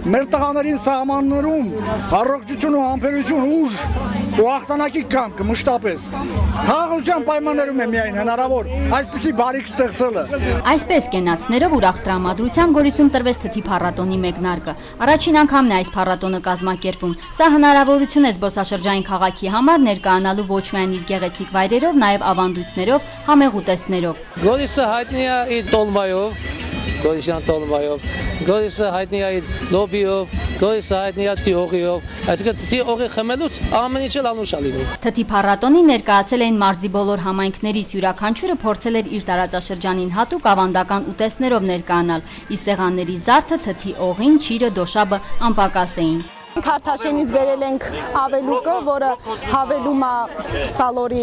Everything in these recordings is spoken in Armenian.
մեր տղաներին սահմաններում առողջություն ու համբերություն ուժ ու հաղթանակի կամք մշտապես խաղաղության պայմաններում է միայն հնարավոր այսպիսի բարիք ստեղծելը։ Այսպես կենացներով ուրախ տրամադրությամբ Գորիսում տրվեց թթի փառատոնի մեկնարկը։ Առաջին անգամն է այս փառատոնը կազմակերպվում։ Սա հնարավորություն է զբոսաշրջային քաղաքի համար ներկայանալու ոչ միայն իր գեղեցիկ վայրերով, նաև ավանդույթներով, համեղ ուտեստներով։ Գորիսը հայտնի է իր տոլմայով, Գորիսյան տոլմայով, Գորիսը հայտնի է իր լոբիով, Գորիսը հայտնի է թիողիով, այսինքն թթի օղի խմելուց ամեն ինչ էլ անուշ է լինում։ Թթի փառատոնին ներկայացել էին մարզի բոլոր համայնքներից, յուրաքանչյուրը փորձել էր իր տարածաշրջանին հատուկ ավանդական ուտեստներով ներկայանալ, իսկ սեղանների զարդը, թթի օղին, չիրը, դոշաբը անպակաս էին։ Քարթաշենից բերել ենք ավելուկը, որը հավելում է սալորի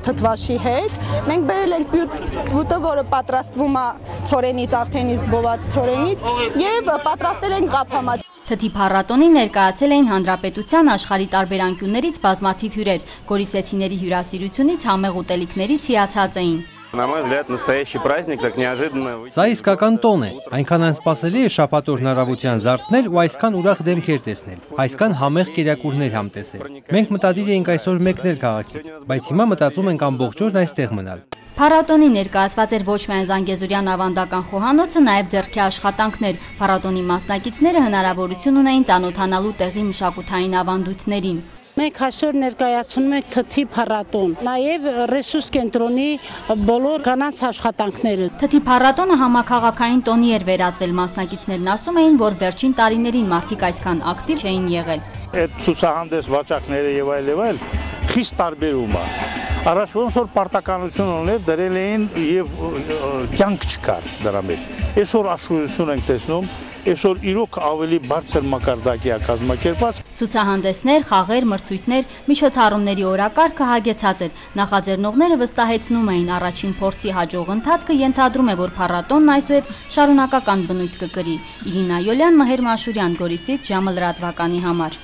թթվաշի հետ։ Մենք բերել ենք բյուտը, որը պատրաստվում է ցորենից, արդեն իսկ բոված ցորենից, եւ պատրաստել ենք ղափամա։ Թթի փառատոնին ներկայացել էին հանրապետության աշխարհի տարբեր անկյուններից բազմաթիվ հյուրեր, գորիսեցիների հյուրասիրությունից համեղ ուտելիքներից հիացած էին։ На мой взгляд, настоящий праздник, так неожиданно. Սա իսկական տոն է, այնքան անսպասելի է շաբաթօր հնարավորության զարթնել ու այսքան ուրախ դեմքեր տեսնել, այսքան համեղ կերակուրներ համտեսել։ Մենք մտադիր էինք այսօր մեկնել քաղաքից, բայց հիմա մտածում ենք ամբողջ օրն այստեղ մնալ։ Փառատոնի ներկայացված էր ոչ միայն Զանգեզուրյան ավանդական խոհանոցը, նաև ձեռքի աշխատանքներ։ Փառատոնի մասնակիցները հնարավորություն ունեին ծանոթանալու տեղի մշակութային ավանդույթներին։ Մենք այսօր ներկայացնում ենք թթի փառատոն, նաև ռեսուրս կենտրոնի բոլոր կանանց աշխատանքները։ Թթի փառատոնը համաքաղաքային տոնի էր վերածվել, մասնակիցներն ասում էին, որ վերջին տարիներին մարդիկ այսքան ակտիվ չէին եղել։ Այդ ցուցահանդես վաճառքները եւ այլ խիստ տարբերում է։ Առաջ ոնց որ պարտականություն ուներ դրել էին եւ կյանք չկար դրա մեջ։ Այսօր աշխուժություն ենք տեսնում, այսօր իրոք ավելի բարձր մակարդակի է կազմակերպված։ Ցուցահանդեսներ, խաղեր, մրցույթներ, միջոցառումների օրակարգը հագեցած էր։ Նախաձեռնողները վստահեցնում էին առաջին փորձի հաջող ընթացքը ենթադրում է, որ փառատոնն այսուհետ շարունակական բնույթ կկրի։ Իրինա Յոլյան, Մհեր Մաշուրյան, Գորիսից ժամը լրատվականի համար։